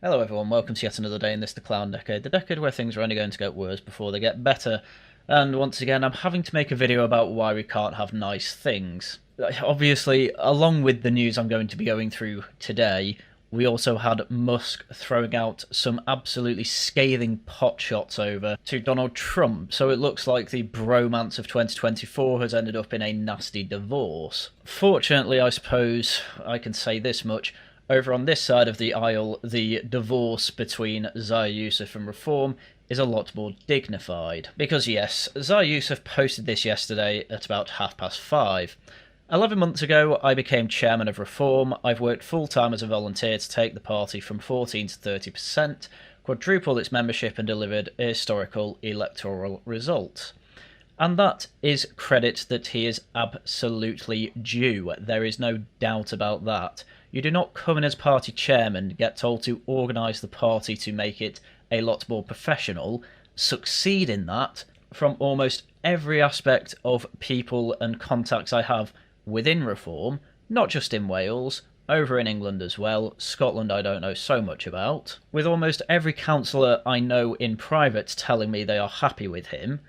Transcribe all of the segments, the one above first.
Hello everyone, welcome to yet another day in this The Clown Decade, the decade where things are only going to get worse before they get better. And once again, I'm having to make a video about why we can't have nice things. Obviously, along with the news I'm going to be going through today, we also had Musk throwing out some absolutely scathing pot shots over to Donald Trump, so it looks like the bromance of 2024 has ended up in a nasty divorce. Fortunately, I suppose I can say this much: over on this side of the aisle, the divorce between Zia Yusuf and Reform is a lot more dignified. Because yes, Zia Yusuf posted this yesterday at about 5:30. 11 months ago, I became chairman of Reform. I've worked full-time as a volunteer to take the party from 14 to 30%, quadrupled its membership and delivered a historical electoral result. And that is credit that he is absolutely due. There is no doubt about that. You do not come in as party chairman, get told to organise the party to make it a lot more professional, succeed in that. From almost every aspect of people and contacts I have within Reform, not just in Wales, over in England as well, Scotland I don't know so much about, with almost every councillor I know in private telling me they are happy with him,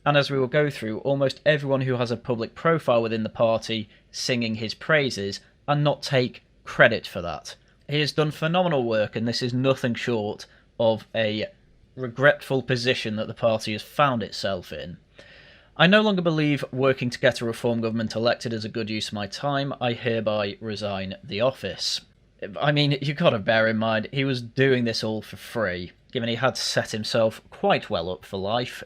and as we will go through, almost everyone who has a public profile within the party singing his praises and not take credit for that. He has done phenomenal work, and this is nothing short of a regretful position that the party has found itself in. I no longer believe working to get a Reform government elected is a good use of my time. I hereby resign the office. I mean, you've got to bear in mind, he was doing this all for free, given he had set himself quite well up for life,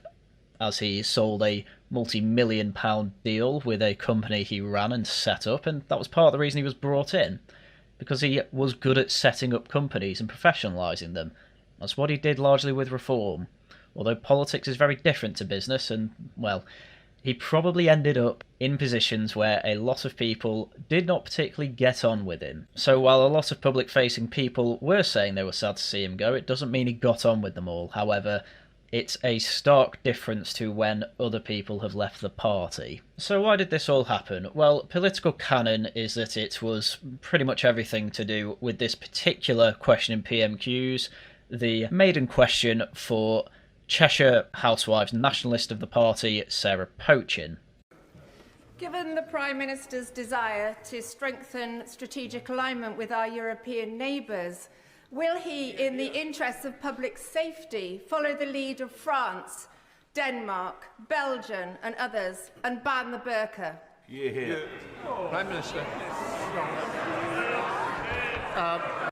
as he sold a multi-million pound deal with a company he ran and set up, and that was part of the reason he was brought in, because he was good at setting up companies and professionalising them. That's what he did largely with Reform. Although politics is very different to business, and, well, he probably ended up in positions where a lot of people did not particularly get on with him. So while a lot of public-facing people were saying they were sad to see him go, it doesn't mean he got on with them all. However, it's a stark difference to when other people have left the party. So why did this all happen? Well, political canon is that it was pretty much everything to do with this particular question in PMQs, the maiden question for Cheshire Housewives nationalist of the party, Sarah Pochin. Given the Prime Minister's desire to strengthen strategic alignment with our European neighbours, will he, in the interests of public safety, follow the lead of France, Denmark, Belgium and others and ban the burqa? Yeah. Prime Minister.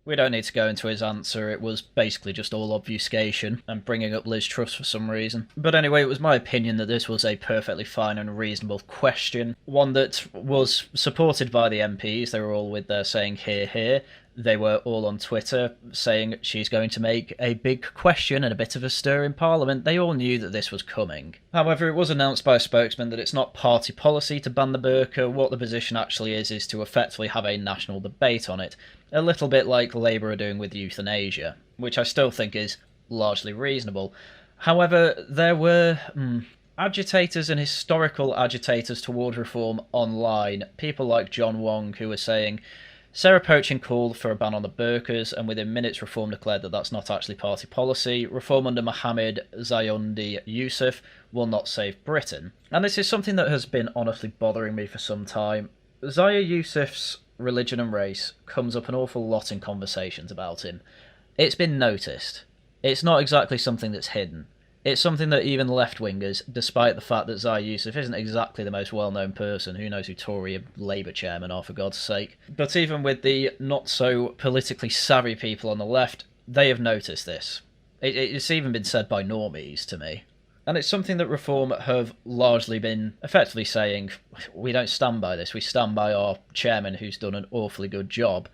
We don't need to go into his answer, it was basically just all obfuscation and bringing up Liz Truss for some reason. But anyway, it was my opinion that this was a perfectly fine and reasonable question, one that was supported by the MPs. They were all with their saying hear hear. They were all on Twitter saying she's going to make a big question and a bit of a stir in Parliament. They all knew that this was coming. However, it was announced by a spokesman that it's not party policy to ban the burqa. What the position actually is to effectively have a national debate on it. A little bit like Labour are doing with euthanasia, which I still think is largely reasonable. However, there were agitators and historical agitators toward Reform online. People like John Wong who were saying Sarah Pochin called for a ban on the burqas, and within minutes Reform declared that that's not actually party policy. Reform under Mohammed Zia Yusuf will not save Britain. And this is something that has been honestly bothering me for some time. Zia Yusuf's religion and race comes up an awful lot in conversations about him. It's been noticed. It's not exactly something that's hidden. It's something that even left-wingers, despite the fact that Zia Yusuf isn't exactly the most well-known person, who knows who Tory Labour chairmen are, for God's sake, but even with the not-so-politically savvy people on the left, they have noticed this. It's even been said by normies to me. And it's something that Reform have largely been effectively saying, we don't stand by this, we stand by our chairman who's done an awfully good job.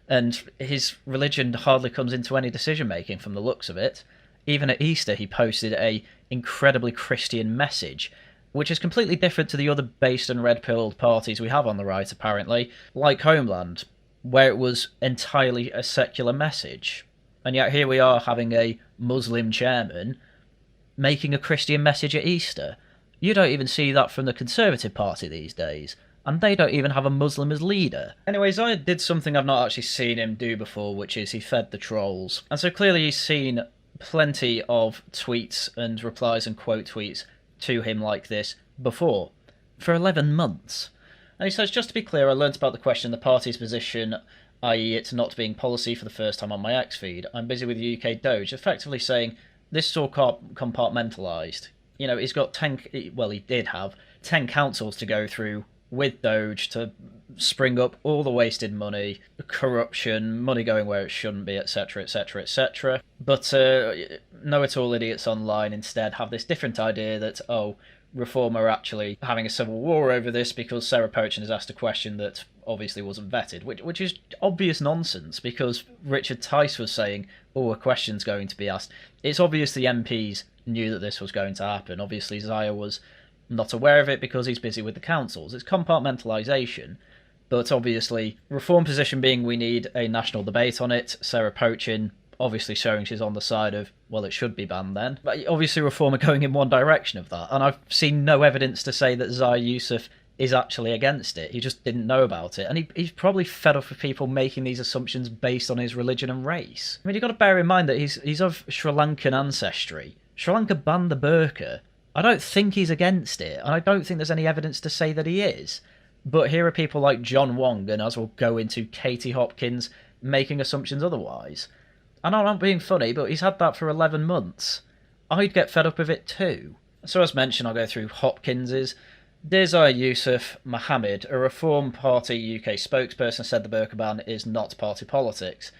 And his religion hardly comes into any decision-making from the looks of it. Even at Easter, he posted a incredibly Christian message, which is completely different to the other based and red-pilled parties we have on the right, apparently, like Homeland, where it was entirely a secular message. And yet here we are having a Muslim chairman making a Christian message at Easter. You don't even see that from the Conservative Party these days. and they don't even have a Muslim as leader. Anyway, Zia did something I've not actually seen him do before, which is he fed the trolls. And so clearly he's seen plenty of tweets and replies and quote tweets to him like this before, for 11 months. And he says, just to be clear, I learnt about the question, the party's position, i.e. it not being policy for the first time on my X feed. I'm busy with the UK Doge, effectively saying this is all compartmentalised. You know, he's got 10, well, he did have 10 councils to go through with Doge to spring up all the wasted money, corruption, money going where it shouldn't be, etc, etc, etc. But know-it-all idiots online instead have this different idea that, oh, Reform are actually having a civil war over this because Sarah Pochen has asked a question that obviously wasn't vetted, which is obvious nonsense, because Richard Tice was saying, oh, a question's going to be asked. It's obvious the MPs knew that this was going to happen. Obviously Zia was not aware of it because he's busy with the councils. It's compartmentalisation, but obviously Reform position being we need a national debate on it. Sarah Pochen obviously showing she's on the side of, well, it should be banned then. But obviously Reform are going in one direction of that, and I've seen no evidence to say that Zia Yusuf is actually against it. He just didn't know about it, and he's probably fed up with people making these assumptions based on his religion and race. I mean, you've got to bear in mind that he's of Sri Lankan ancestry. Sri Lanka banned the burqa. I don't think he's against it, and I don't think there's any evidence to say that he is. But here are people like John Wong, and as we'll go into, Katie Hopkins, making assumptions otherwise. And I'm not being funny, but he's had that for 11 months. I'd get fed up with it too. So as mentioned, I'll go through Hopkins's. Dear Zia Yusuf, Mohammed, a Reform Party UK spokesperson, said the burqa ban is not party politics.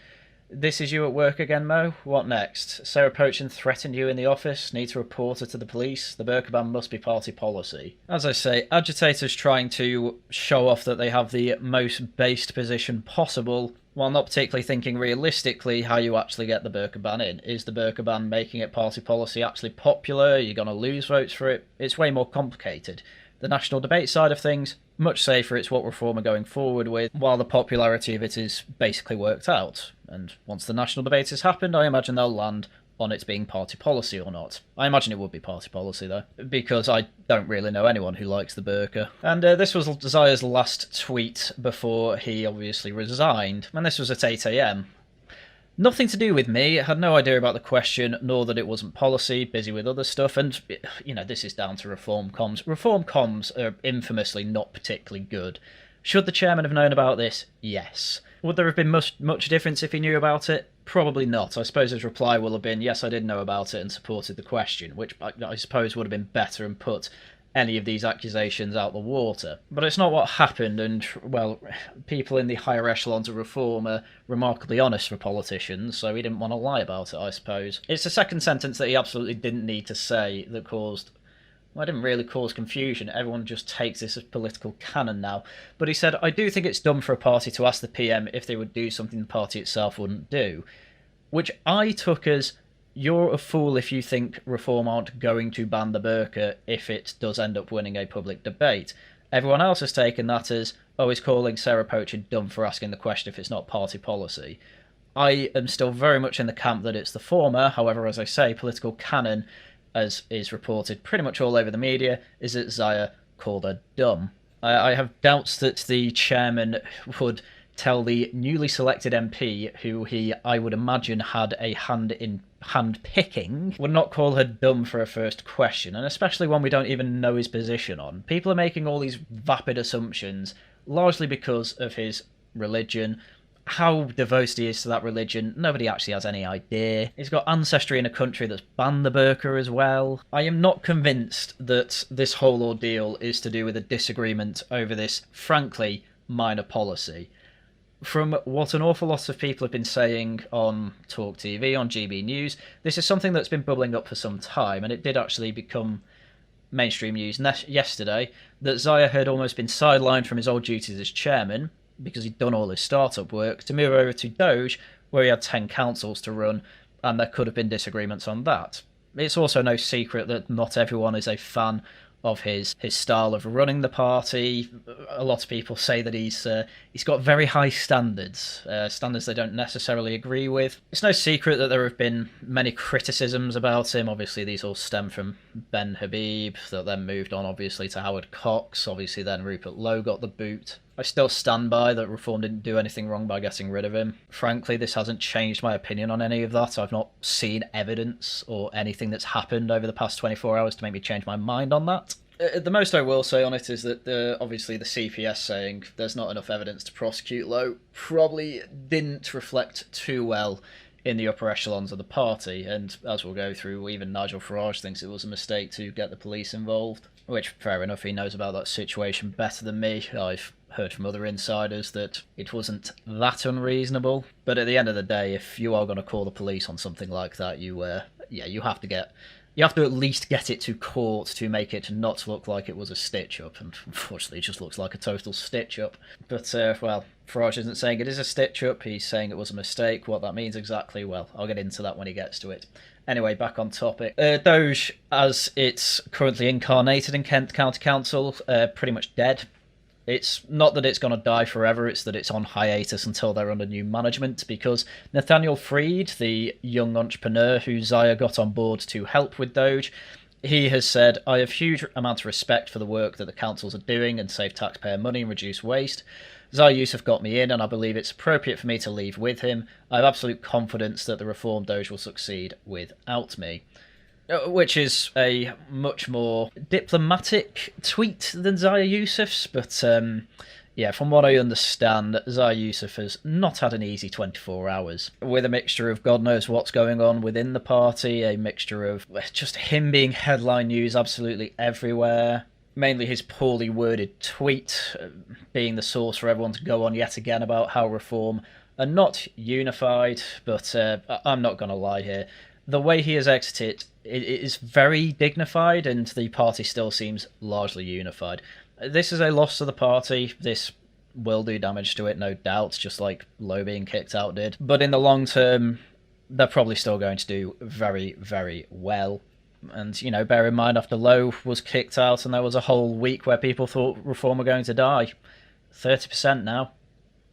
This is you at work again, Mo? What next? Sarah Pochen threatened you in the office? Need to report her to the police? The burqa ban must be party policy. As I say, agitators trying to show off that they have the most based position possible, while not particularly thinking realistically how you actually get the burqa ban in. Is the burqa ban making it party policy actually popular? Are you going to lose votes for it? It's way more complicated. The national debate side of things, much safer, it's what Reform are going forward with, while the popularity of it is basically worked out. And once the national debate has happened, I imagine they'll land on it being party policy or not. I imagine it would be party policy though, because I don't really know anyone who likes the burqa. And this was Zia's last tweet before he obviously resigned, and this was at 8 AM. Nothing to do with me, had no idea about the question, nor that it wasn't policy, busy with other stuff, and, you know, this is down to Reform comms. Reform comms are infamously not particularly good. Should the chairman have known about this? Yes. Would there have been much difference if he knew about it? Probably not. I suppose his reply will have been, yes, I did know about it and supported the question, which I suppose would have been better and put any of these accusations out the water. But it's not what happened, and, well, people in the higher echelons of Reform are remarkably honest for politicians, so he didn't want to lie about it, I suppose. It's the second sentence that he absolutely didn't need to say that caused... well, it didn't really cause confusion. Everyone just takes this as political canon now. But he said, I do think it's dumb for a party to ask the PM if they would do something the party itself wouldn't do. Which I took as, you're a fool if you think Reform aren't going to ban the burqa if it does end up winning a public debate. Everyone else has taken that as, oh, he's calling Sarah Pochen dumb for asking the question if it's not party policy. I am still very much in the camp that it's the former. However, as I say, political canon, as is reported pretty much all over the media, is that Zia called her dumb. I have doubts that the chairman would tell the newly selected MP, who I would imagine had a hand in hand-picking, would not call her dumb for a first question, and especially one we don't even know his position on. People are making all these vapid assumptions, largely because of his religion. How devoted he is to that religion, nobody actually has any idea. He's got ancestry in a country that's banned the burqa as well. I am not convinced that this whole ordeal is to do with a disagreement over this, frankly, minor policy. From what an awful lot of people have been saying on Talk TV, on GB News, this is something that's been bubbling up for some time, and it did actually become mainstream news yesterday, that Zia had almost been sidelined from his old duties as chairman, because he'd done all his startup work, to move over to Doge, where he had 10 councils to run, and there could have been disagreements on that. It's also no secret that not everyone is a fan of his style of running the party. A lot of people say that he's got very high standards, standards they don't necessarily agree with. It's no secret that there have been many criticisms about him. Obviously, these all stem from Ben Habib, that then moved on, obviously, to Howard Cox. Obviously, then Rupert Lowe got the boot. I still stand by that Reform didn't do anything wrong by getting rid of him. Frankly, this hasn't changed my opinion on any of that. I've not seen evidence or anything that's happened over the past 24 hours to make me change my mind on that. The most I will say on it is that obviously the CPS saying there's not enough evidence to prosecute Lowe probably didn't reflect too well in the upper echelons of the party, and as we'll go through, even Nigel Farage thinks it was a mistake to get the police involved, which, fair enough, he knows about that situation better than me. I've heard from other insiders that it wasn't that unreasonable, but at the end of the day, if you are going to call the police on something like that, you have to at least get it to court to make it not look like it was a stitch-up, and unfortunately it just looks like a total stitch-up. But, well, Farage isn't saying it is a stitch-up, he's saying it was a mistake. What that means exactly, well, I'll get into that when he gets to it. Anyway, back on topic. Doge, as it's currently incarnated in Kent County Council, pretty much dead. It's not that it's going to die forever, it's that it's on hiatus until they're under new management, because Nathaniel Freed, the young entrepreneur who Zia got on board to help with Doge, he has said, I have huge amount of respect for the work that the councils are doing and save taxpayer money and reduce waste. Zia Yusuf got me in, and I believe it's appropriate for me to leave with him. I have absolute confidence that the reformed Doge will succeed without me. Which is a much more diplomatic tweet than Zia Yusuf's, but yeah, from what I understand, Zia Yusuf has not had an easy 24 hours, with a mixture of God knows what's going on within the party, a mixture of just him being headline news absolutely everywhere, mainly his poorly worded tweet being the source for everyone to go on yet again about how Reform are not unified, but I'm not going to lie here. The way he has exited, it is very dignified, and the party still seems largely unified. This is a loss to the party. This will do damage to it, no doubt, just like Lowe being kicked out did. But in the long term, they're probably still going to do very, very well. And, you know, bear in mind, after Lowe was kicked out and there was a whole week where people thought Reform were going to die. 30% now.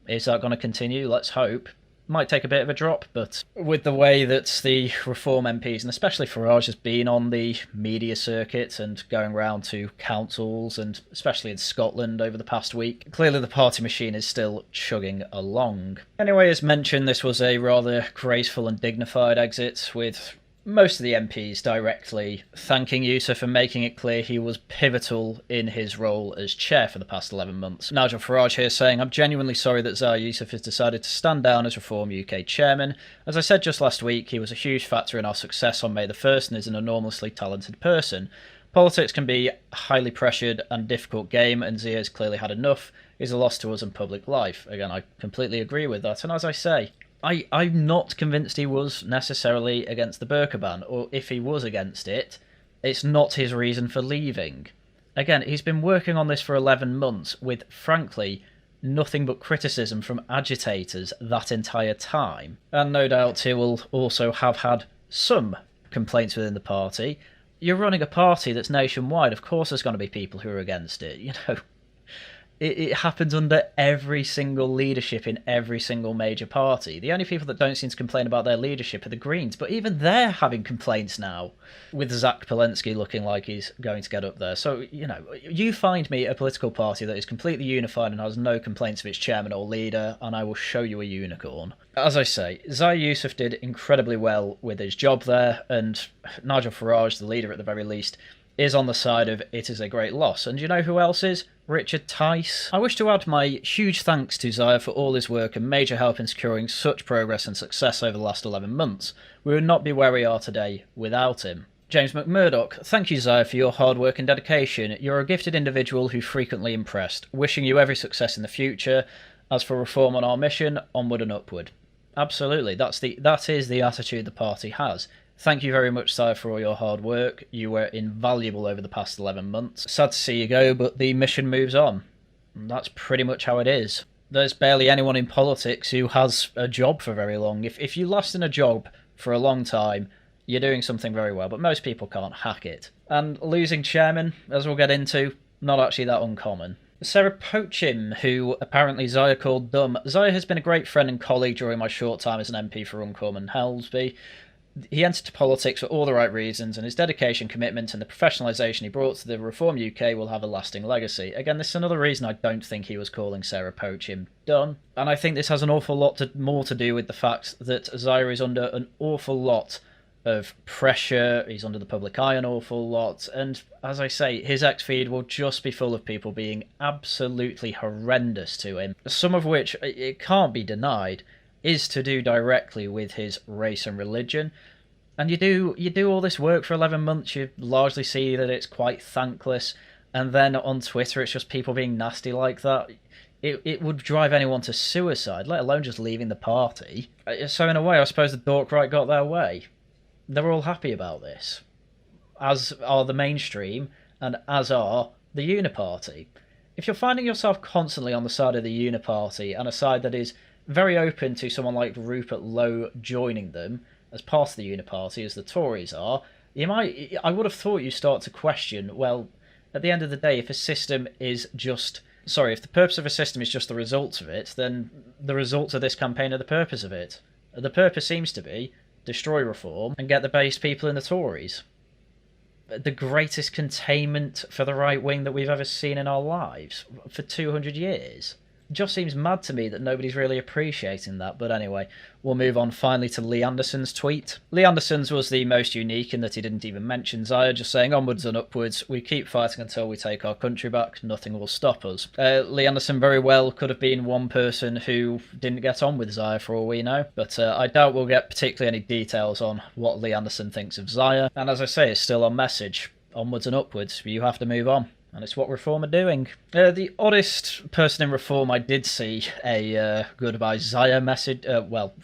Is that going to continue? Let's hope. Might take a bit of a drop, but with the way that the Reform MPs, and especially Farage, has been on the media circuit and going round to councils, and especially in Scotland over the past week, clearly the party machine is still chugging along. Anyway, as mentioned, this was a rather graceful and dignified exit, with most of the MPs directly thanking Yusuf and making it clear he was pivotal in his role as chair for the past 11 months. Nigel Farage here saying, I'm genuinely sorry that Zia Yusuf has decided to stand down as Reform UK chairman. As I said just last week, he was a huge factor in our success on May the 1st and is an enormously talented person. Politics can be a highly pressured and difficult game, and Zia has clearly had enough. It's a loss to us in public life. Again, I completely agree with that, and as I say, I'm not convinced he was necessarily against the Burqa ban, or if he was against it, it's not his reason for leaving. Again, he's been working on this for 11 months with, frankly, nothing but criticism from agitators that entire time. And no doubt he will also have had some complaints within the party. You're running a party that's nationwide, of course there's going to be people who are against it, you know. It happens under every single leadership in every single major party. The only people that don't seem to complain about their leadership are the Greens, but even they're having complaints now, with Zach Palensky looking like he's going to get up there. So, you know, you find me a political party that is completely unified and has no complaints of its chairman or leader, and I will show you a unicorn. As I say, Zia Yusuf did incredibly well with his job there, and Nigel Farage, the leader at the very least, is on the side of it is a great loss. And you know who else is? Richard Tice. I wish to add my huge thanks to Zia for all his work and major help in securing such progress and success over the last 11 months. We would not be where we are today without him. James McMurdoch, thank you Zia for your hard work and dedication. You're a gifted individual who frequently impressed. Wishing you every success in the future. As for Reform on our mission, onward and upward. Absolutely, that is the attitude the party has. Thank you very much, Zia, for all your hard work. You were invaluable over the past 11 months. Sad to see you go, but the mission moves on. And that's pretty much how it is. There's barely anyone in politics who has a job for very long. If you last in a job for a long time, you're doing something very well, but most people can't hack it. And losing chairman, as we'll get into, not actually that uncommon. Cero, who apparently Zia called dumb. Zia has been a great friend and colleague during my short time as an MP for Uncombe and Helsby. He entered politics for all the right reasons, and his dedication, commitment, and the professionalisation he brought to the Reform UK will have a lasting legacy. Again, this is another reason I don't think he was calling Cero dumb. And I think this has an awful lot more to do with the fact that Zia is under an awful lot of pressure, he's under the public eye an awful lot, and as I say, his X-feed will just be full of people being absolutely horrendous to him, some of which, it can't be denied, is to do directly with his race and religion. And you do all this work for 11 months, you largely see that it's quite thankless, and then on Twitter it's just people being nasty like that. It would drive anyone to suicide, let alone just leaving the party. So in a way, I suppose the dork right got their way. They're all happy about this, as are the mainstream, and as are the Uniparty. If you're finding yourself constantly on the side of the Uniparty, and a side that is very open to someone like Rupert Lowe joining them as part of the Uniparty, as the Tories are, I would have thought you start to question, well, at the end of the day, if a system is just... Sorry, if the purpose of a system is just the results of it, then the results of this campaign are the purpose of it. The purpose seems to be destroy reform and get the base people in the Tories. The greatest containment for the right wing that we've ever seen in our lives for 200 years. It just seems mad to me that nobody's really appreciating that. But anyway, we'll move on finally to Lee Anderson's tweet. Lee Anderson's was the most unique in that he didn't even mention Zia, just saying onwards and upwards, we keep fighting until we take our country back, nothing will stop us. Lee Anderson very well could have been one person who didn't get on with Zia for all we know, but I doubt we'll get particularly any details on what Lee Anderson thinks of Zia, and as I say, it's still on message, onwards and upwards, you have to move on. And it's what Reform are doing. The oddest person in Reform I did see a goodbye Zia message,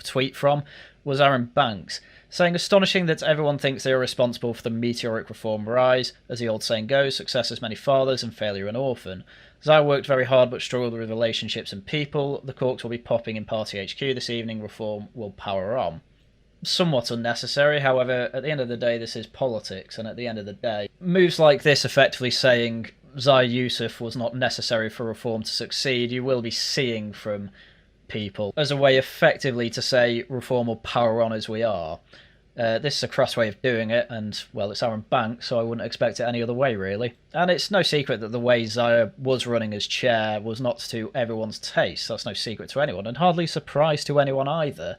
tweet from, was Aaron Banks, saying, astonishing that everyone thinks they are responsible for the meteoric Reform rise. As the old saying goes, success has many fathers and failure an orphan. Zia worked very hard but struggled with relationships and people. The corks will be popping in Party HQ this evening. Reform will power on. Somewhat unnecessary, however, at the end of the day, this is politics, and at the end of the day, moves like this effectively saying Zia Yusuf was not necessary for Reform to succeed, you will be seeing from people as a way effectively to say Reform will power on as we are. This is a crass way of doing it, and, well, it's Aaron Banks, so I wouldn't expect it any other way, really. And it's no secret that the way Zia was running as chair was not to everyone's taste. That's no secret to anyone, and hardly a surprise to anyone either.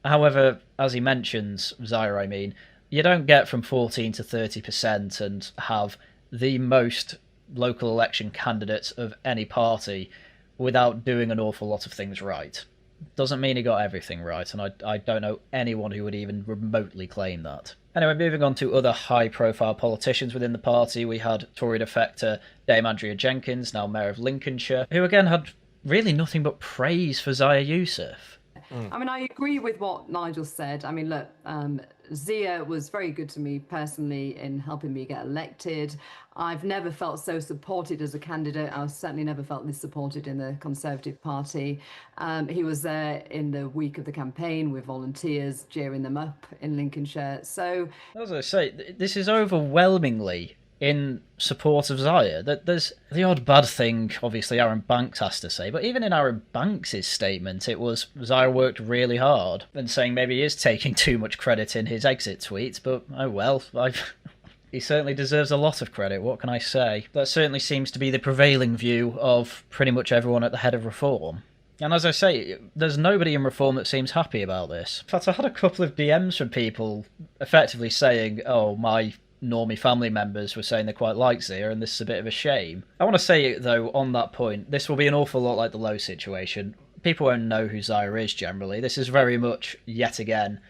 However, as he mentions, Zia I mean, you don't get from 14 to 30% and have the most local election candidates of any party without doing an awful lot of things right. Doesn't mean he got everything right, and I don't know anyone who would even remotely claim that. Anyway, moving on to other high-profile politicians within the party, we had Tory defector Dame Andrea Jenkins, now Mayor of Lincolnshire, who again had really nothing but praise for Zia Yusuf. I mean, I agree with what Nigel said. I mean, look, Zia was very good to me personally in helping me get elected. I've never felt so supported as a candidate. I certainly never felt this supported in the Conservative Party. He was there in the week of the campaign with volunteers, cheering them up in Lincolnshire. So, as I say, this is overwhelmingly in support of Zia. There's the odd bad thing, obviously, Aaron Banks has to say, but even in Aaron Banks' statement, it was Zia worked really hard, and saying maybe he is taking too much credit in his exit tweets, but oh well, he certainly deserves a lot of credit, what can I say? That certainly seems to be the prevailing view of pretty much everyone at the head of Reform. And as I say, there's nobody in Reform that seems happy about this. In fact, I had a couple of DMs from people effectively saying, oh, my normie family members were saying they quite like Zia, and this is a bit of a shame. I want to say, though, on that point, this will be an awful lot like the Lowe situation. People won't know who Zia is, generally. This is very much, yet again,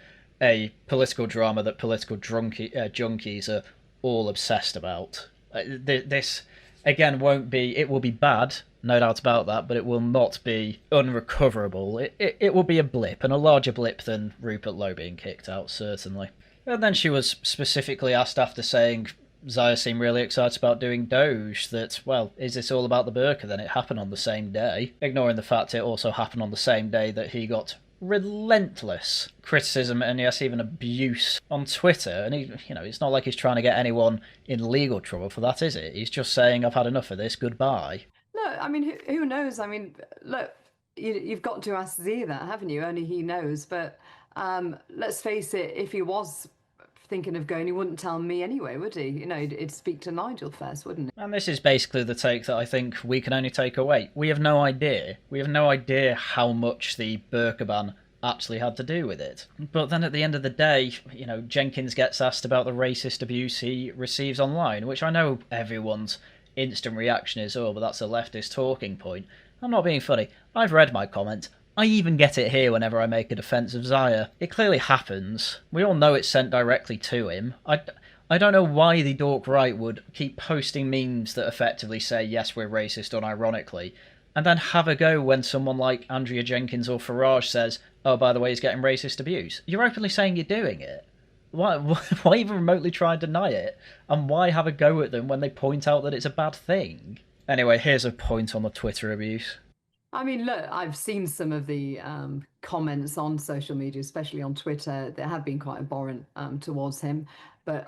a political drama that political junkies are all obsessed about. This, again, won't be... It will be bad, no doubt about that, but it will not be unrecoverable. It will be a blip, and a larger blip than Rupert Lowe being kicked out, certainly. And then she was specifically asked after saying Zia seemed really excited about doing Doge that, well, is this all about the Burqa? Then it happened on the same day, ignoring the fact it also happened on the same day that he got relentless criticism and yes, even abuse on Twitter. And it's not like he's trying to get anyone in legal trouble for that, is it? He's just saying, I've had enough of this, goodbye. No, I mean, who knows? I mean, look, you've got to ask Zia that, haven't you? Only he knows. But let's face it, if he was thinking of going, he wouldn't tell me anyway, would he? He'd speak to Nigel first, wouldn't he? And this is basically the take that I think we can only take away. We have no idea. We have no idea how much the Burqa ban actually had to do with it. But then at the end of the day, Jenkins gets asked about the racist abuse he receives online, which I know everyone's instant reaction is, oh, but that's a leftist talking point. I'm not being funny. I've read my comment. I even get it here whenever I make a defence of Zia. It clearly happens. We all know it's sent directly to him. I don't know why the dork right would keep posting memes that effectively say, yes, we're racist unironically, and then have a go when someone like Andrea Jenkins or Farage says, oh, by the way, he's getting racist abuse. You're openly saying you're doing it. Why even remotely try and deny it? And why have a go at them when they point out that it's a bad thing? Anyway, here's a point on the Twitter abuse. I mean, look, I've seen some of the comments on social media, especially on Twitter, that have been quite abhorrent towards him. But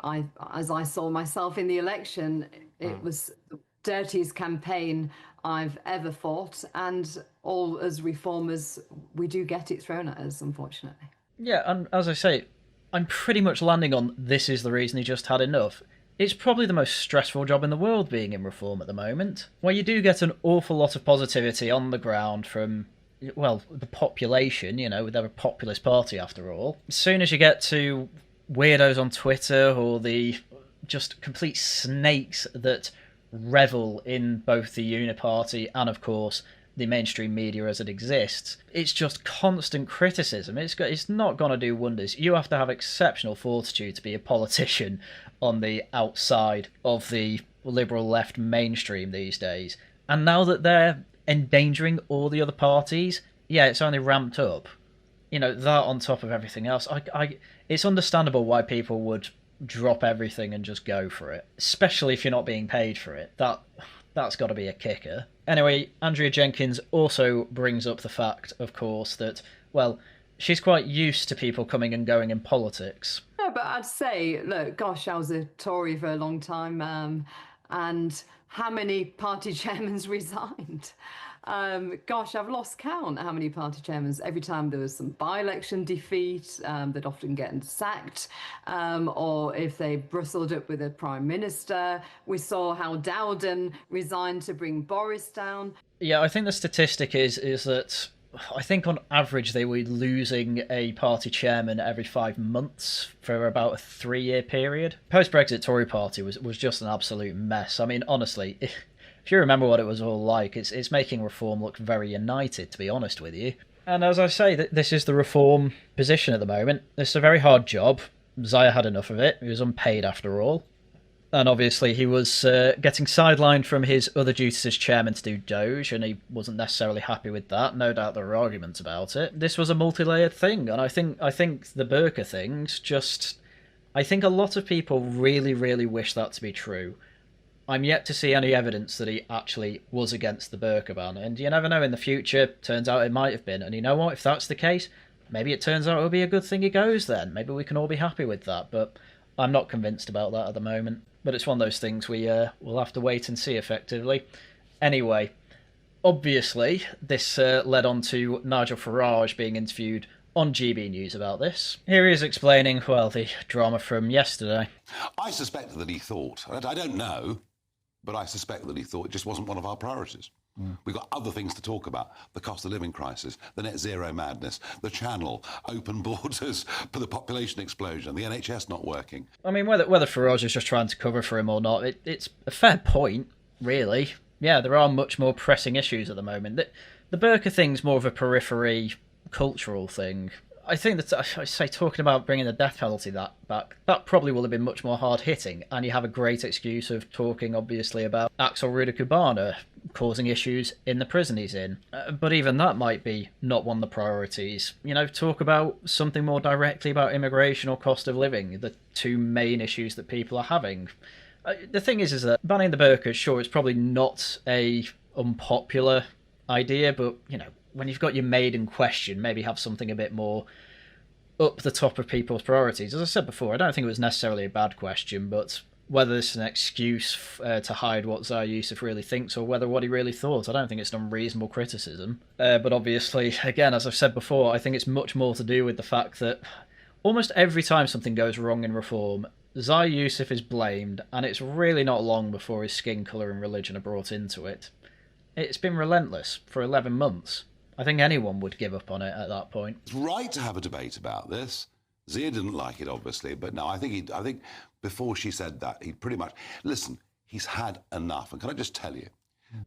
as I saw myself in the election, it was the dirtiest campaign I've ever fought. And all as reformers, we do get it thrown at us, unfortunately. Yeah, and as I say, I'm pretty much landing on this is the reason he just had enough. It's probably the most stressful job in the world being in reform at the moment, where you do get an awful lot of positivity on the ground from, well, the population, they're a populist party after all. As soon as you get to weirdos on Twitter or the just complete snakes that revel in both the Uniparty and, of course, the mainstream media as it exists, it's just constant criticism. It's not going to do wonders. You have to have exceptional fortitude to be a politician on the outside of the liberal left mainstream these days. And now that they're endangering all the other parties, yeah, it's only ramped up. That on top of everything else, it's understandable why people would drop everything and just go for it, especially if you're not being paid for it. That's got to be a kicker. Anyway, Andrea Jenkins also brings up the fact, of course, that, well, she's quite used to people coming and going in politics. No, but I'd say, look, gosh, I was a Tory for a long time, and how many party chairmen resigned? Gosh, I've lost count how many party chairmen. Every time there was some by-election defeat, they'd often get sacked, or if they bristled up with a prime minister. We saw how Dowden resigned to bring Boris down. Yeah, I think the statistic is that I think on average they were losing a party chairman every 5 months for about a 3-year period. Post-Brexit Tory party was just an absolute mess. I mean, honestly, if you remember what it was all like, it's making reform look very united, to be honest with you. And as I say, this is the reform position at the moment. It's a very hard job. Zia had enough of it. He was unpaid after all. And obviously he was getting sidelined from his other duties as chairman to do Doge, and he wasn't necessarily happy with that. No doubt there were arguments about it. This was a multi-layered thing, and I think the Burqa things just... I think a lot of people really, really wish that to be true. I'm yet to see any evidence that he actually was against the Burqa ban, and you never know, in the future, turns out it might have been. And you know what, if that's the case, maybe it turns out it'll be a good thing he goes then. Maybe we can all be happy with that, but I'm not convinced about that at the moment. But it's one of those things we'll have to wait and see, effectively. Anyway, obviously, this led on to Nigel Farage being interviewed on GB News about this. Here he is explaining, well, the drama from yesterday. I suspect that he thought, I don't know, but I suspect that he thought it just wasn't one of our priorities. We've got other things to talk about. The cost of living crisis, the net zero madness, the channel, open borders, the population explosion, the NHS not working. I mean, whether Farage is just trying to cover for him or not, it's a fair point, really. Yeah, there are much more pressing issues at the moment. The Burqa thing's more of a periphery cultural thing. I think that, I say, talking about bringing the death penalty back, that probably will have been much more hard-hitting, and you have a great excuse of talking, obviously, about Axel Ruda Cubana causing issues in the prison he's in. But even that might be not one of the priorities. Talk about something more directly about immigration or cost of living, the two main issues that people are having. The thing is that banning the burqa, sure, it's probably not a unpopular idea, but, when you've got your maiden question, maybe have something a bit more up the top of people's priorities. As I said before, I don't think it was necessarily a bad question, but whether this is an excuse to hide what Zia Yusuf really thinks or whether what he really thought, I don't think it's an unreasonable criticism. But obviously, again, as I've said before, I think it's much more to do with the fact that almost every time something goes wrong in reform, Zia Yusuf is blamed, and it's really not long before his skin colour and religion are brought into it. It's been relentless for 11 months. I think anyone would give up on it at that point. It's right to have a debate about this. Zia didn't like it, obviously, but no, I think before she said that, he pretty much... Listen, he's had enough. And can I just tell you...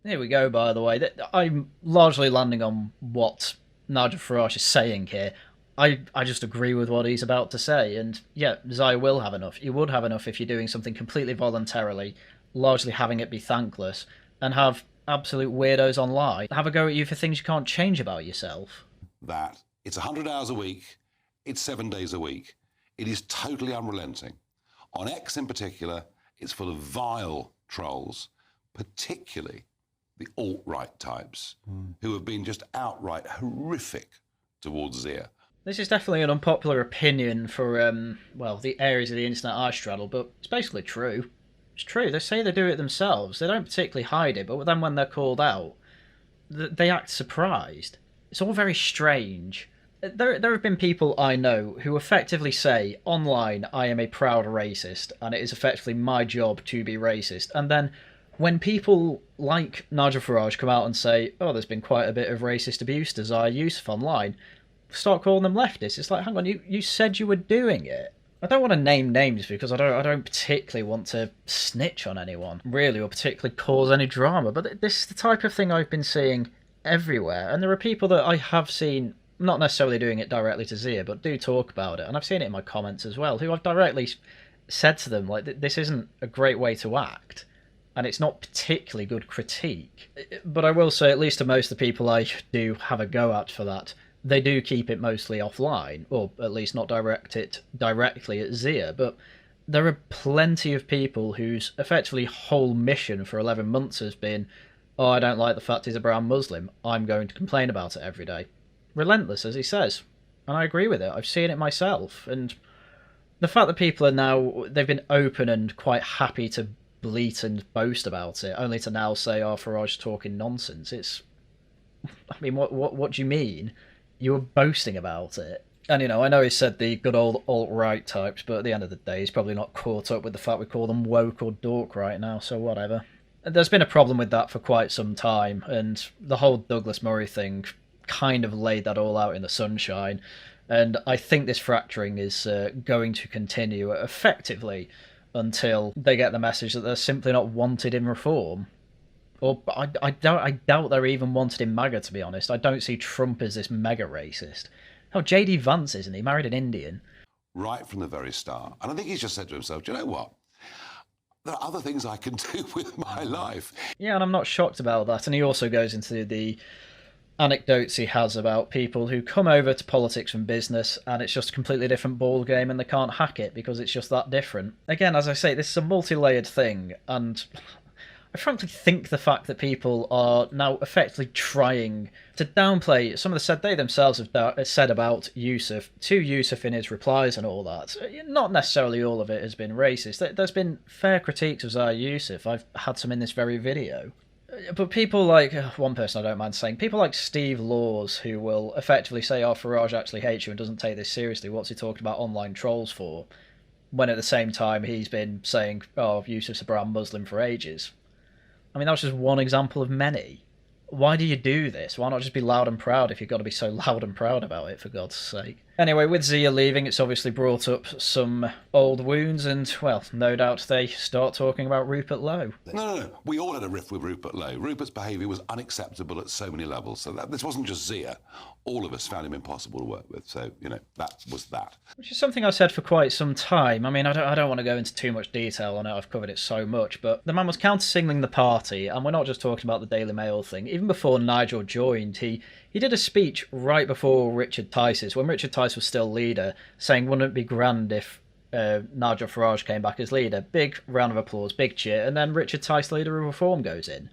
Here we go, by the way. I'm largely landing on what Nigel Farage is saying here. I just agree with what he's about to say. And yeah, Zia will have enough. You would have enough if you're doing something completely voluntarily, largely having it be thankless, and have absolute weirdos online have a go at you for things you can't change about yourself. That it's 100 hours a week, it's 7 days a week. It is totally unrelenting. On X in particular, it's full of vile trolls, particularly the alt-right types, who have been just outright horrific towards Zia. This is definitely an unpopular opinion for, well, the areas of the internet I straddle, but it's basically true. It's true. They say they do it themselves. They don't particularly hide it, but then when they're called out, they act surprised. It's all very strange. There have been people I know who effectively say, online, I am a proud racist, and it is effectively my job to be racist. And then when people like Nigel Farage come out and say, oh, there's been quite a bit of racist abuse to Zia Yusuf online, start calling them leftists. It's like, hang on, you said you were doing it. I don't want to name names because I don't particularly want to snitch on anyone, really, or particularly cause any drama, but this is the type of thing I've been seeing everywhere, and there are people that I have seen, not necessarily doing it directly to Zia, but do talk about it, and I've seen it in my comments as well, who I've directly said to them, like, this isn't a great way to act, and it's not particularly good critique. But I will say, at least to most of the people I do have a go at for that, they do keep it mostly offline, or at least not direct it directly at Zia, but there are plenty of people whose effectively whole mission for 11 months has been, oh, I don't like the fact he's a brown Muslim, I'm going to complain about it every day. Relentless, as he says. And I agree with it. I've seen it myself. And the fact that people are now, they've been open and quite happy to bleat and boast about it, only to now say, oh, Farage talking nonsense. It's, I mean, what do you mean? You were boasting about it. And, you know, I know he said the good old alt-right types, but at the end of the day, he's probably not caught up with the fact we call them woke or dork right now, so whatever. There's been a problem with that for quite some time, and the whole Douglas Murray thing kind of laid that all out in the sunshine, and I think this fracturing is going to continue effectively until they get the message that they're simply not wanted in reform. Or I doubt they're even wanted in MAGA, to be honest. I don't see Trump as this mega racist. Hell, J.D. Vance, isn't he? Married an Indian. Right from the very start. And I think he's just said to himself, do you know what? There are other things I can do with my life. Yeah, and I'm not shocked about that. And he also goes into the anecdotes he has about people who come over to politics from business and it's just a completely different ball game and they can't hack it because it's just that different. Again, as I say, this is a multi-layered thing, and I frankly think the fact that people are now effectively trying to downplay some of the said they themselves have said about Yusuf, to Yusuf in his replies and all that, not necessarily all of it has been racist. There's been fair critiques of Zia Yusuf. I've had some in this very video. But people like, one person I don't mind saying, people like Steve Laws, who will effectively say, oh, Farage actually hates you and doesn't take this seriously, what's he talking about online trolls for? When at the same time he's been saying, oh, Yusuf's a brown Muslim for ages. I mean, that was just one example of many. Why do you do this? Why not just be loud and proud if you've got to be so loud and proud about it, for God's sake? Anyway, with Zia leaving, it's obviously brought up some old wounds, and, well, no doubt they start talking about Rupert Lowe. No. We all had a riff with Rupert Lowe. Rupert's behaviour was unacceptable at so many levels. So this wasn't just Zia. All of us found him impossible to work with. So, you know, that was that. Which is something I've said for quite some time. I mean, I don't want to go into too much detail on it. I've covered it so much. But the man was counter-signaling the party, and we're not just talking about the Daily Mail thing. Even before Nigel joined, he did a speech right before Richard Tice's, when Richard Tice was still leader, saying, wouldn't it be grand if Nigel Farage came back as leader? Big round of applause, big cheer, and then Richard Tice, leader of Reform, goes in.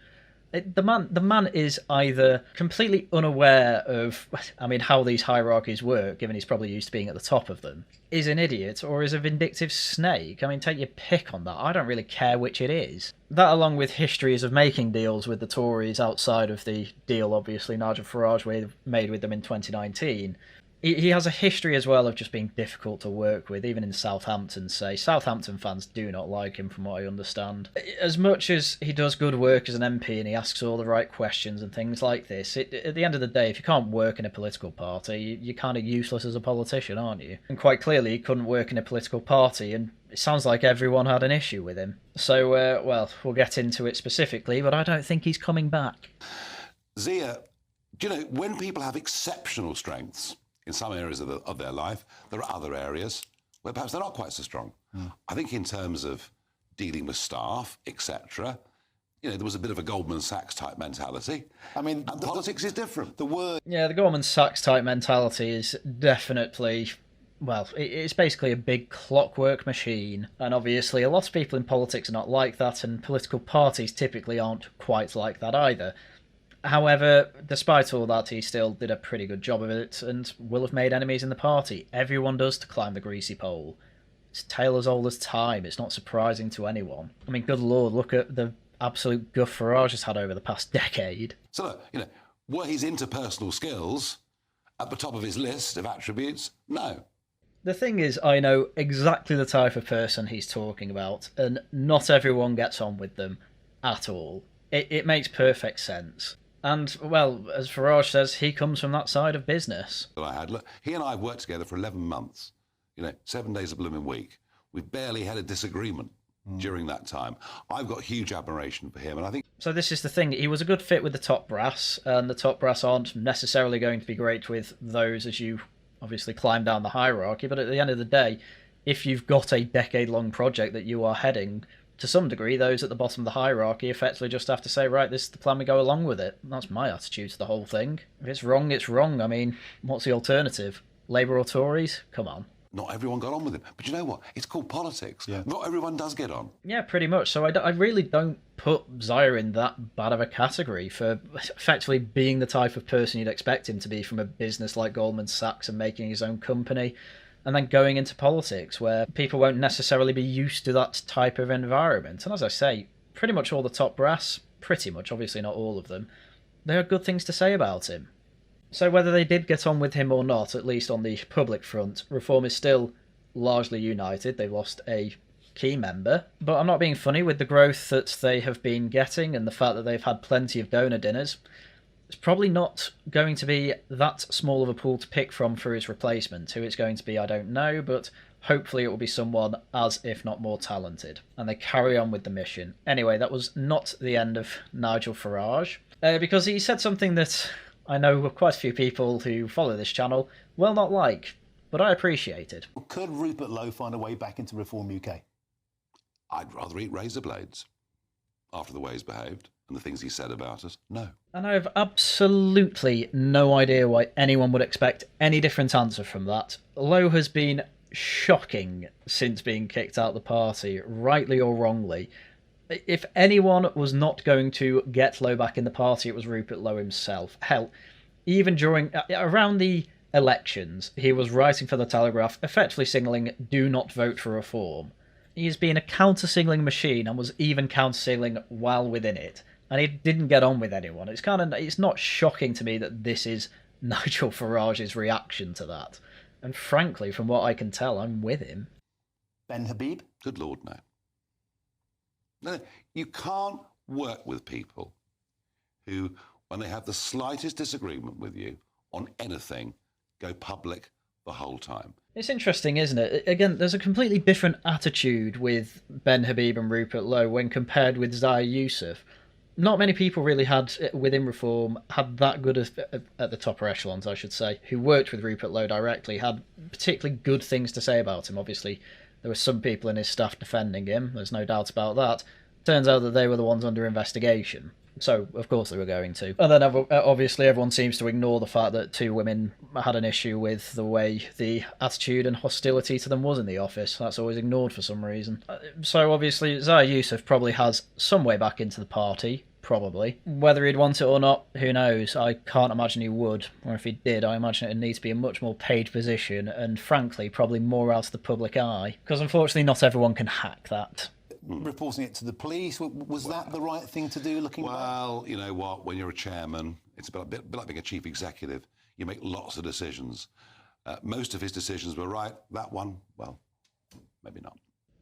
The man is either completely unaware of, I mean, how these hierarchies work, given he's probably used to being at the top of them, is an idiot, or is a vindictive snake. I mean, take your pick on that. I don't really care which it is. That, along with histories of making deals with the Tories outside of the deal, obviously, Nigel Farage made with them in 2019. He has a history as well of just being difficult to work with, even in Southampton, say. Southampton fans do not like him, from what I understand. As much as he does good work as an MP and he asks all the right questions and things like this, at the end of the day, if you can't work in a political party, you're kind of useless as a politician, aren't you? And quite clearly, he couldn't work in a political party, and it sounds like everyone had an issue with him. So, well, we'll get into it specifically, but I don't think he's coming back. Zia, do you know, when people have exceptional strengths in some areas of their life, there are other areas where perhaps they're not quite so strong. I think in terms of dealing with staff, etc., you know, there was a bit of a Goldman Sachs type mentality. I mean, and politics is different. Yeah, the Goldman Sachs type mentality is definitely, well, it's basically a big clockwork machine. And obviously a lot of people in politics are not like that, and political parties typically aren't quite like that either. However, despite all that, he still did a pretty good job of it and will have made enemies in the party. Everyone does to climb the greasy pole. It's a tale as old as time. It's not surprising to anyone. I mean, good lord, look at the absolute guff Farage has had over the past decade. So, look, you know, were his interpersonal skills at the top of his list of attributes? No. The thing is, I know exactly the type of person he's talking about, and not everyone gets on with them at all. It makes perfect sense. And, well, as Farage says, he comes from that side of business. Look, he and I have worked together for 11 months, you know, 7 days a blooming week. We've barely had a disagreement during that time. I've got huge admiration for him, and I think... So this is the thing, he was a good fit with the top brass, and the top brass aren't necessarily going to be great with those as you obviously climb down the hierarchy, but at the end of the day, if you've got a decade-long project that you are heading, to some degree, those at the bottom of the hierarchy effectively just have to say, right, this is the plan, we go along with it. That's my attitude to the whole thing. If it's wrong, it's wrong. I mean, what's the alternative? Labour or Tories? Come on. Not everyone got on with him. But you know what? It's called politics. Yeah. Not everyone does get on. Yeah, pretty much. So I really don't put Zia in that bad of a category for effectively being the type of person you'd expect him to be from a business like Goldman Sachs and making his own company, and then going into politics where people won't necessarily be used to that type of environment. And as I say, pretty much all the top brass, pretty much, obviously not all of them, they have good things to say about him. So whether they did get on with him or not, at least on the public front, Reform is still largely united. They've lost a key member. But I'm not being funny with the growth that they have been getting and the fact that they've had plenty of donor dinners. It's probably not going to be that small of a pool to pick from for his replacement. Who it's going to be, I don't know, but hopefully it will be someone as, if not more, talented. And they carry on with the mission. Anyway, that was not the end of Nigel Farage, because he said something that I know quite a few people who follow this channel will not like, but I appreciate it. Could Rupert Lowe find a way back into Reform UK? I'd rather eat razor blades after the way he's behaved. And the things he said about us, no. And I have absolutely no idea why anyone would expect any different answer from that. Lowe has been shocking since being kicked out of the party, rightly or wrongly. If anyone was not going to get Lowe back in the party, it was Rupert Lowe himself. Hell, even around the elections, he was writing for the Telegraph, effectively signalling, do not vote for Reform. He's been a counter-signalling machine and was even counter-signalling while within it. And he didn't get on with anyone. It's not shocking to me that this is Nigel Farage's reaction to that. And frankly, from what I can tell, I'm with him. Ben Habib? Good Lord, no. No, you can't work with people who, when they have the slightest disagreement with you on anything, go public the whole time. It's interesting, isn't it? Again, there's a completely different attitude with Ben Habib and Rupert Lowe when compared with Zia Yusuf. Not many people really had, within Reform, had that good at the topper echelons, I should say, who worked with Rupert Lowe directly, had particularly good things to say about him. Obviously, there were some people in his staff defending him, there's no doubt about that. Turns out that they were the ones under investigation. So, of course they were going to. And then, obviously, everyone seems to ignore the fact that two women had an issue with the way the attitude and hostility to them was in the office. That's always ignored for some reason. So, obviously, Zia Yusuf probably has some way back into the party. Probably. Whether he'd want it or not, who knows? I can't imagine he would. Or if he did, I imagine it'd need to be a much more paid position and, frankly, probably more out of the public eye. Because unfortunately, not everyone can hack that. Reporting it to the police, was that the right thing to do looking back? Well, you know what? When you're a chairman, it's a bit like being a chief executive. You make lots of decisions. Most of his decisions were right. That one, well, maybe not.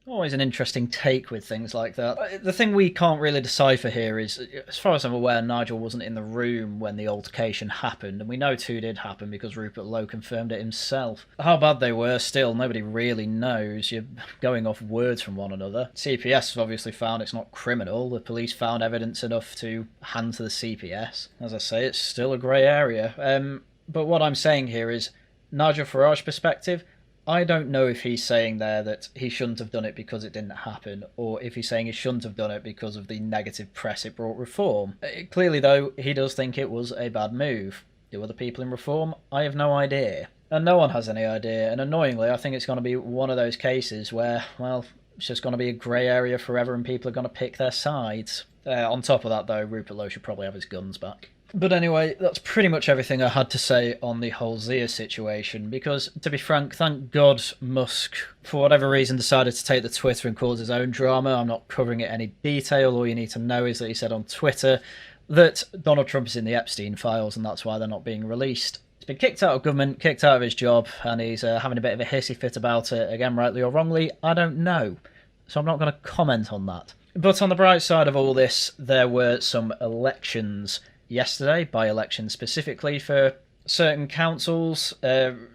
Always an interesting take with things like that. The thing we can't really decipher here is, as far as I'm aware, Nigel wasn't in the room when the altercation happened, and we know two did happen because Rupert Lowe confirmed it himself. How bad they were, still, nobody really knows. You're going off words from one another. CPS has obviously found it's not criminal. The police found evidence enough to hand to the CPS. As I say, it's still a grey area. But what I'm saying here is, Nigel Farage's perspective, I don't know if he's saying there that he shouldn't have done it because it didn't happen, or if he's saying he shouldn't have done it because of the negative press it brought Reform. Clearly, though, he does think it was a bad move. Do other people in Reform? I have no idea. And no one has any idea, and annoyingly, I think it's going to be one of those cases where, well, it's just going to be a grey area forever and people are going to pick their sides. On top of that, though, Rupert Lowe should probably have his guns back. But anyway, that's pretty much everything I had to say on the whole Zia situation, because, to be frank, thank God Musk, for whatever reason, decided to take to Twitter and cause his own drama. I'm not covering it in any detail. All you need to know is that he said on Twitter that Donald Trump is in the Epstein files, and that's why they're not being released. He's been kicked out of government, kicked out of his job, and he's having a bit of a hissy fit about it. Again, rightly or wrongly, I don't know. So I'm not going to comment on that. But on the bright side of all this, there were some elections yesterday, by-election specifically, for certain councils,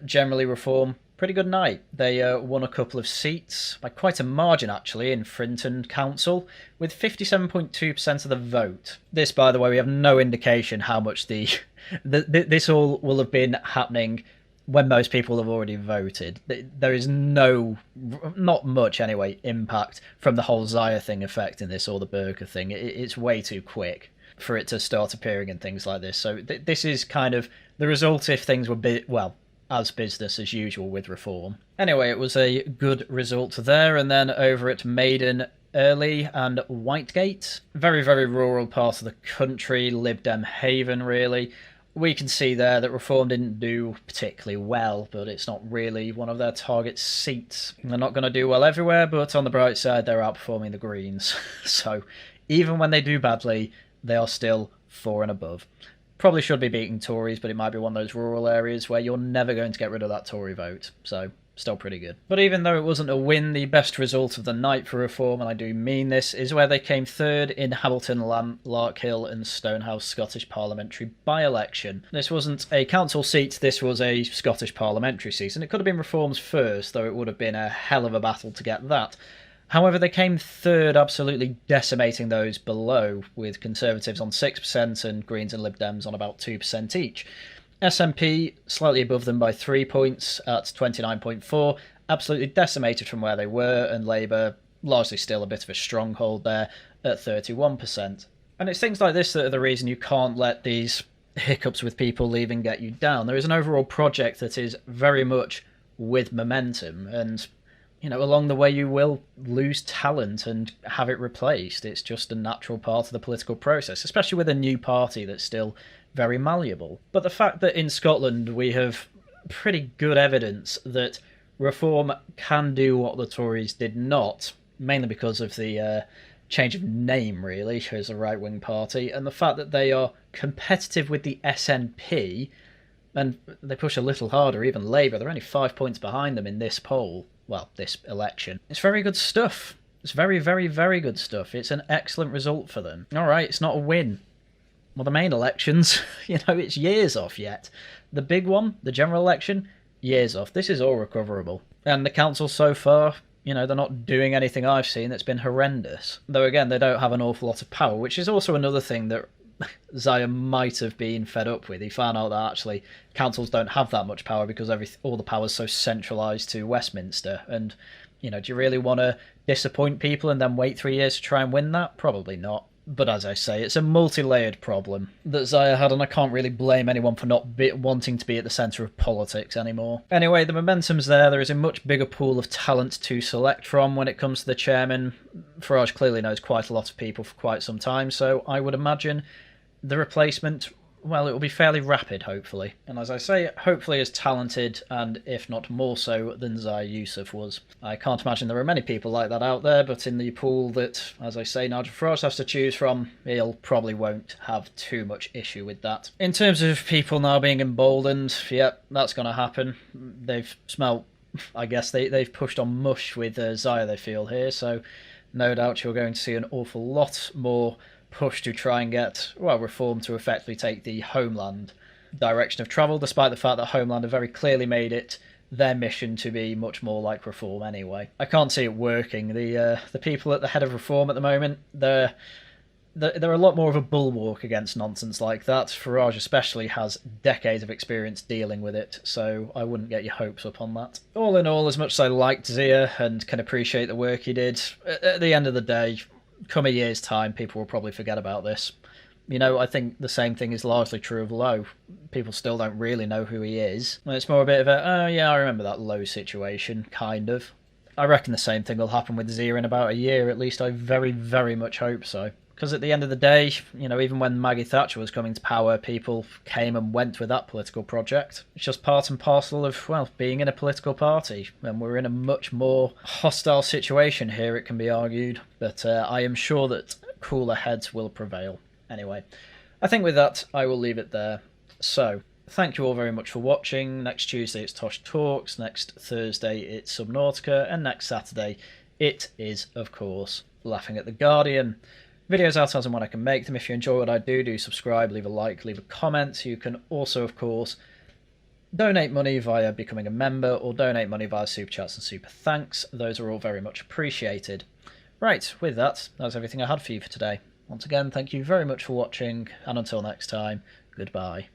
generally Reform. Pretty good night. They won a couple of seats, by quite a margin actually, in Frinton Council, with 57.2% of the vote. This, by the way, we have no indication how much this all will have been happening when most people have already voted. There is not much anyway, impact from the whole Zia thing affecting this, or the Burqa thing. It's way too quick for it to start appearing in things like this. So this is kind of the result if things were as business as usual with Reform. Anyway, it was a good result there. And then over at Maiden, Early and Whitegate, very, very rural part of the country, Lib Dem haven really. We can see there that Reform didn't do particularly well, but it's not really one of their target seats. They're not going to do well everywhere, but on the bright side, they're outperforming the Greens. So even when they do badly, they are still 4 and above. Probably should be beating Tories, but it might be one of those rural areas where you're never going to get rid of that Tory vote. So still pretty good. But even though it wasn't a win, the best result of the night for Reform, and I do mean this, is where they came third in Hamilton, Larkhill and Stonehouse Scottish parliamentary by-election. This wasn't a council seat, this was a Scottish parliamentary seat, and it could have been Reform's first, though it would have been a hell of a battle to get that. However, they came third, absolutely decimating those below, with Conservatives on 6% and Greens and Lib Dems on about 2% each. SNP slightly above them by 3 points at 29.4, absolutely decimated from where they were, and Labour largely still a bit of a stronghold there at 31%. And it's things like this that are the reason you can't let these hiccups with people leaving get you down. There is an overall project that is very much with momentum, and along the way you will lose talent and have it replaced. It's just a natural part of the political process, especially with a new party that's still very malleable. But the fact that in Scotland we have pretty good evidence that Reform can do what the Tories did not, mainly because of the change of name, really, as a right-wing party, and the fact that they are competitive with the SNP, and they push a little harder, even Labour. They're only 5 points behind them in this poll. Well, this election. It's very good stuff. It's very, very, very good stuff. It's an excellent result for them. All right, it's not a win. Well, the main elections, it's years off yet. The big one, the general election, years off. This is all recoverable. And the council so far, they're not doing anything I've seen that's been horrendous. Though, again, they don't have an awful lot of power, which is also another thing that Zia might have been fed up with. He found out that actually councils don't have that much power because all the power is so centralised to Westminster. And, do you really want to disappoint people and then wait 3 years to try and win that? Probably not. But as I say, it's a multi-layered problem that Zia had, and I can't really blame anyone for not wanting to be at the centre of politics anymore. Anyway, the momentum's there. There is a much bigger pool of talent to select from when it comes to the chairman. Farage clearly knows quite a lot of people for quite some time, so I would imagine the replacement, well, it will be fairly rapid, hopefully. And as I say, hopefully as talented, and if not more so, than Zia Yusuf was. I can't imagine there are many people like that out there, but in the pool that, as I say, Nigel Farage has to choose from, he'll probably won't have too much issue with that. In terms of people now being emboldened, yep, that's going to happen. They've smelt, I guess, they've pushed on mush with Zia, they feel here, so no doubt you're going to see an awful lot more push to try and get, well, Reform to effectively take the Homeland direction of travel, despite the fact that Homeland have very clearly made it their mission to be much more like Reform anyway. I can't see it working. The people at the head of Reform at the moment, they're a lot more of a bulwark against nonsense like that. Farage especially has decades of experience dealing with it, so I wouldn't get your hopes up on that. All in all, as much as I liked Zia and can appreciate the work he did, at the end of the day, come a year's time, people will probably forget about this. You know, I think the same thing is largely true of Lowe. People still don't really know who he is. It's more a bit of a, oh yeah, I remember that Lowe situation, kind of. I reckon the same thing will happen with Zia in about a year, at least I very, very much hope so. Because at the end of the day, you know, even when Maggie Thatcher was coming to power, people came and went with that political project. It's just part and parcel of, well, being in a political party. And we're in a much more hostile situation here, it can be argued. But I am sure that cooler heads will prevail. Anyway, I think with that, I will leave it there. So, thank you all very much for watching. Next Tuesday, it's Tosh Talks. Next Thursday, it's Subnautica. And next Saturday, it is, of course, Laughing at the Guardian. Videos out as and when I can make them. If you enjoy what I do subscribe, leave a like, leave a comment. You can also, of course, donate money via becoming a member or donate money via Super Chats and Super Thanks. Those are all very much appreciated. Right, with that, that's everything I had for you for today. Once again, thank you very much for watching, and until next time, goodbye.